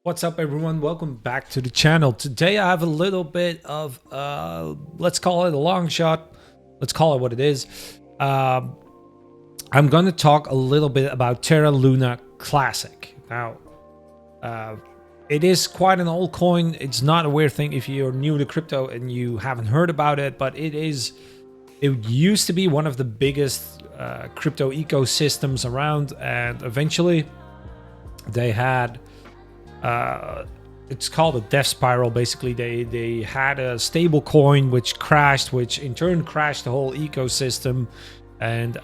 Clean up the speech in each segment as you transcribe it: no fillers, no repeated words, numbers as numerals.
What's up, everyone? Welcome back to the channel. Today I have a little bit of let's call it a long shot. Let's call it what it is. I'm going to talk a little bit about Terra Luna Classic. Now, it is quite an old coin. It's not a weird thing if you're new to crypto and you haven't heard about it, but it used to be one of the biggest crypto ecosystems around, and eventually they had it's called a death spiral. Basically, they had a stable coin which crashed, which in turn crashed the whole ecosystem, and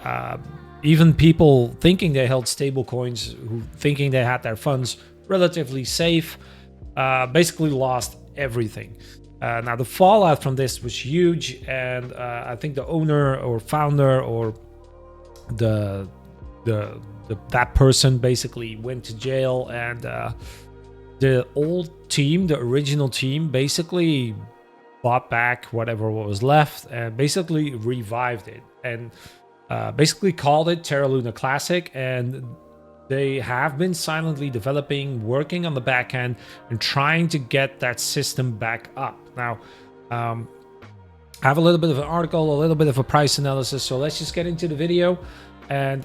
even people thinking they held stable coins, who thinking they had their funds relatively safe, basically lost everything. Now the fallout from this was huge, and I think the owner or founder or that person basically went to jail, and the old team, the original team, basically bought back whatever was left and basically revived it, and basically called it Terra Luna Classic. And they have been silently developing, working on the back end, and trying to get that system back up. Now, I have a little bit of an article, a little bit of a price analysis, so let's just get into the video. And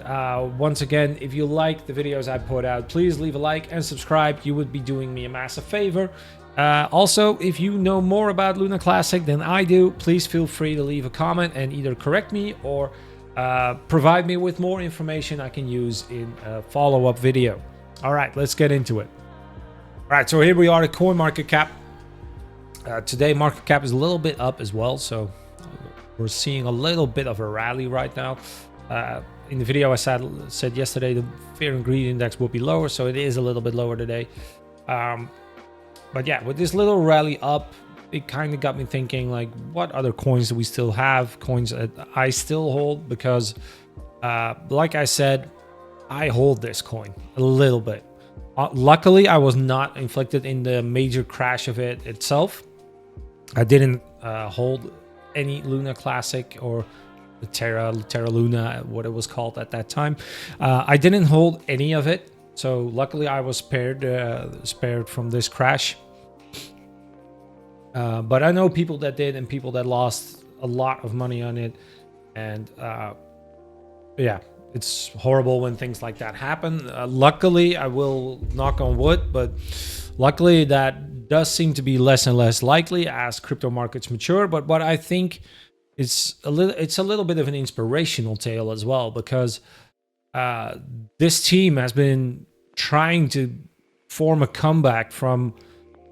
once again, if you like the videos I put out, please leave a like and subscribe. You would be doing me a massive favor. Also, if you know more about Luna Classic than I do, please feel free to leave a comment and either correct me or provide me with more information I can use in a follow-up video. All right, let's get into it. All right, so here we are at coin market cap. Today market cap is a little bit up as well, so we're seeing a little bit of a rally right now. In the video I said yesterday the fear and greed index will be lower, so it is a little bit lower today. But yeah, with this little rally up, it kind of got me thinking, like, what other coins do we still have? Coins that I still hold, because like I said, I hold this coin a little bit. Luckily, I was not inflicted in the major crash of it itself. I didn't hold any Luna Classic or the Terra Luna, what it was called at that time. I didn't hold any of it, so luckily I was spared from this crash. But I know people that did and people that lost a lot of money on it, and yeah, it's horrible when things like that happen. Luckily, I will knock on wood, but luckily that does seem to be less and less likely as crypto markets mature. But what I think it's a little bit of an inspirational tale as well, because this team has been trying to form a comeback from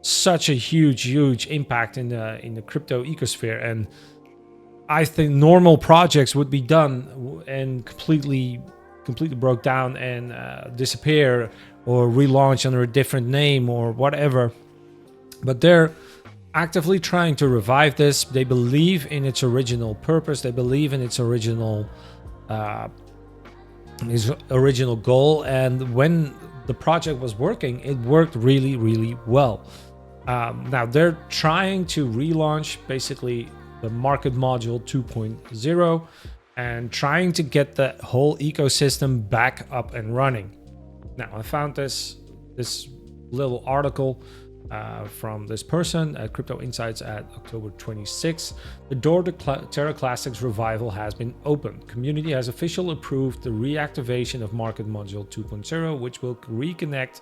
such a huge impact in the crypto ecosphere, and I think normal projects would be done and completely broke down and disappear or relaunch under a different name or whatever. But they're actively trying to revive this. They believe in its original purpose. They believe in its original goal. And when the project was working, it worked really well. Now they're trying to relaunch basically the market module 2.0 and trying to get the whole ecosystem back up and running. Now I found this little article from this person at Crypto Insights at October 26th. The door to Terra Classic's revival has been opened. Community has officially approved the reactivation of Market Module 2.0, which will reconnect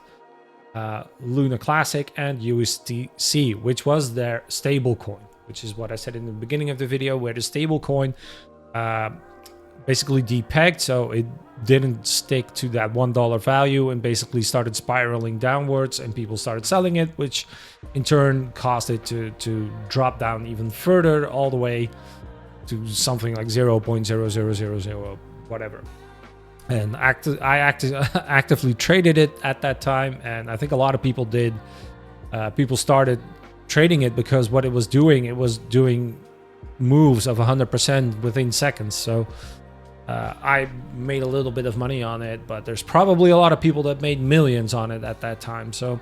Luna Classic and USTC, which was their stable coin, which is what I said in the beginning of the video, where the stable coin basically depegged, so it didn't stick to that $1 value and basically started spiraling downwards, and people started selling it, which in turn caused it to drop down even further, all the way to something like 0.0000 whatever. And I actively traded it at that time, and I think a lot of people did. People started trading it because what it was doing moves of 100% within seconds. So I made a little bit of money on it, but there's probably a lot of people that made millions on it at that time. So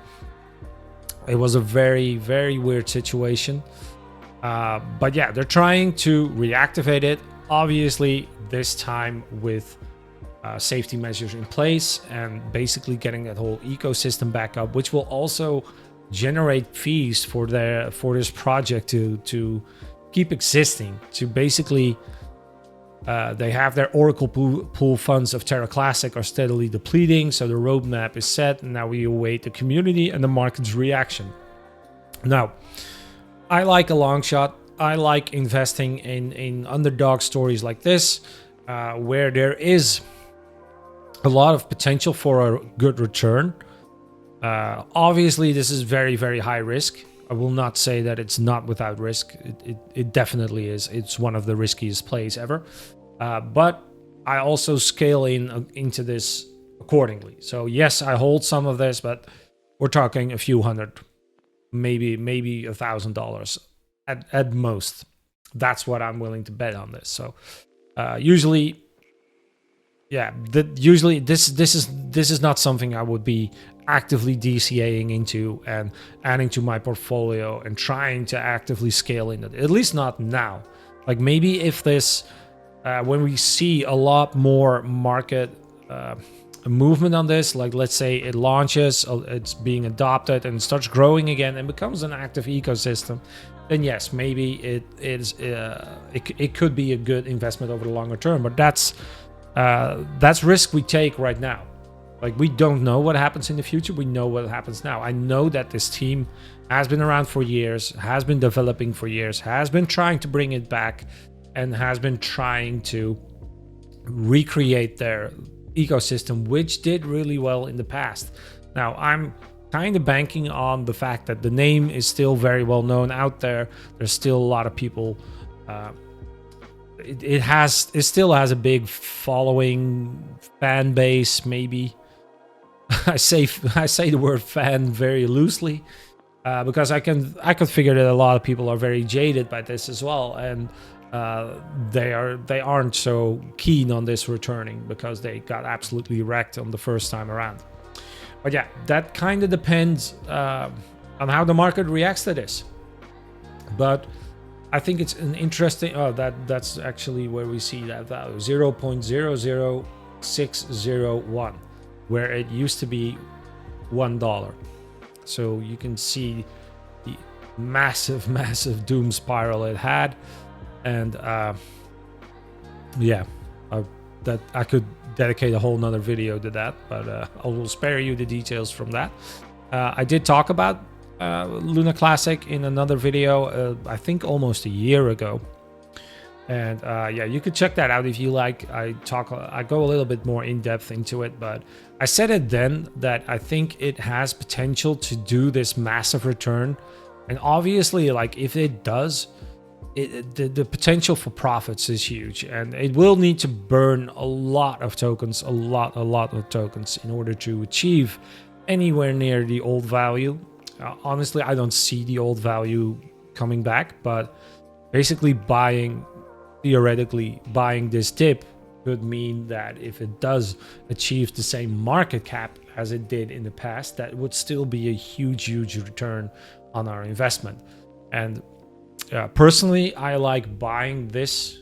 it was a very weird situation. But yeah, they're trying to reactivate it, obviously this time with safety measures in place and basically getting that whole ecosystem back up, which will also generate fees for this project to keep existing. To basically, they have their Oracle pool funds of Terra Classic are steadily depleting, so the roadmap is set, and now we await the community and the market's reaction. Now, I like a long shot. I like investing in underdog stories like this, where there is a lot of potential for a good return. Obviously, this is very, very high risk. I will not say that it's not without risk. It definitely is. It's one of the riskiest plays ever. But I also scale into this accordingly. So yes, I hold some of this, but we're talking a few hundred, maybe $1,000 at most. That's what I'm willing to bet on this. So usually this is not something I would be actively DCAing into and adding to my portfolio and trying to actively scale in it. At least not now. Like maybe if this, when we see a lot more market movement on this, like let's say it launches, it's being adopted and starts growing again and becomes an active ecosystem, then yes, maybe it could be a good investment over the longer term. But that's risk we take right now. Like, we don't know what happens in the future. We know what happens now. I know that this team has been around for years, has been developing for years, has been trying to bring it back, and has been trying to recreate their ecosystem, which did really well in the past. Now, I'm kind of banking on the fact that the name is still very well known out there. There's still a lot of people. It still has a big following, fan base, maybe. I say the word fan very loosely, because I could figure that a lot of people are very jaded by this as well, and they aren't so keen on this returning because they got absolutely wrecked on the first time around. But yeah, that kind of depends on how the market reacts to this. But I think it's an interesting. Oh, that's actually where we see that value, 0.00601. where it used to be $1. So you can see the massive doom spiral it had. And that I could dedicate a whole nother video to that, but I will spare you the details from that. I did talk about Luna Classic in another video, I think almost a year ago. And you could check that out if you like. I go a little bit more in depth into it, but I said it then that I think it has potential to do this massive return. And obviously, like, if it does, the potential for profits is huge, and it will need to burn a lot of tokens, a lot of tokens, in order to achieve anywhere near the old value. Honestly, I don't see the old value coming back, but basically theoretically buying this dip could mean that if it does achieve the same market cap as it did in the past, that would still be a huge return on our investment. And personally, I like buying this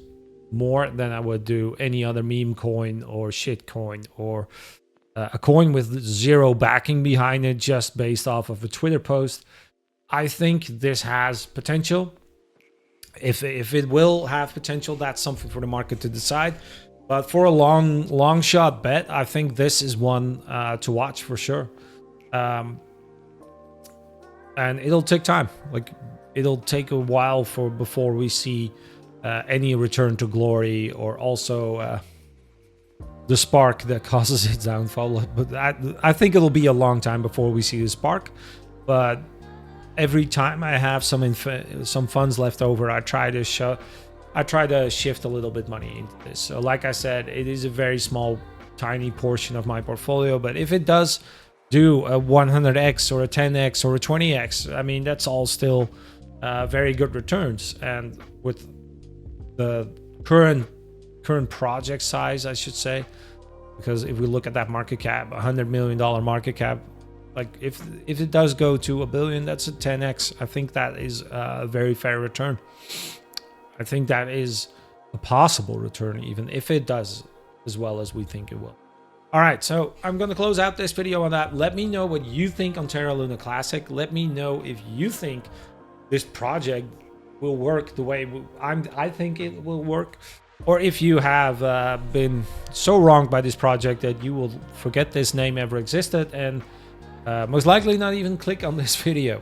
more than I would do any other meme coin or shit coin, or a coin with zero backing behind it just based off of a Twitter post. I think this has potential. If it will have potential, that's something for the market to decide. But for a long shot bet, I think this is one to watch for sure. And it'll take time. Like, it'll take a while before we see any return to glory, or also the spark that causes its downfall. But I think it'll be a long time before we see the spark. But every time I have some funds left over, I try to shift a little bit money into this. So like I said, it is a very small, tiny portion of my portfolio. But if it does do a 100x or a 10x or a 20x, I mean, that's all still very good returns. And with the current project size, I should say, because if we look at that market cap, $100 million market cap, like if it does go to $1 billion, that's a 10x. I think that is a very fair return. I think that is a possible return, even if it does as well as we think it will. All right, so I'm going to close out this video on that. Let me know what you think on Terra Luna Classic. Let me know if you think this project will work the way I think it will work, or if you have been so wronged by this project that you will forget this name ever existed and most likely not even click on this video.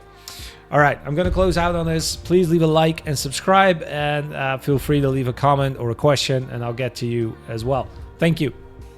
All right, I'm going to close out on this. Please leave a like and subscribe, and feel free to leave a comment or a question, and I'll get to you as well. Thank you.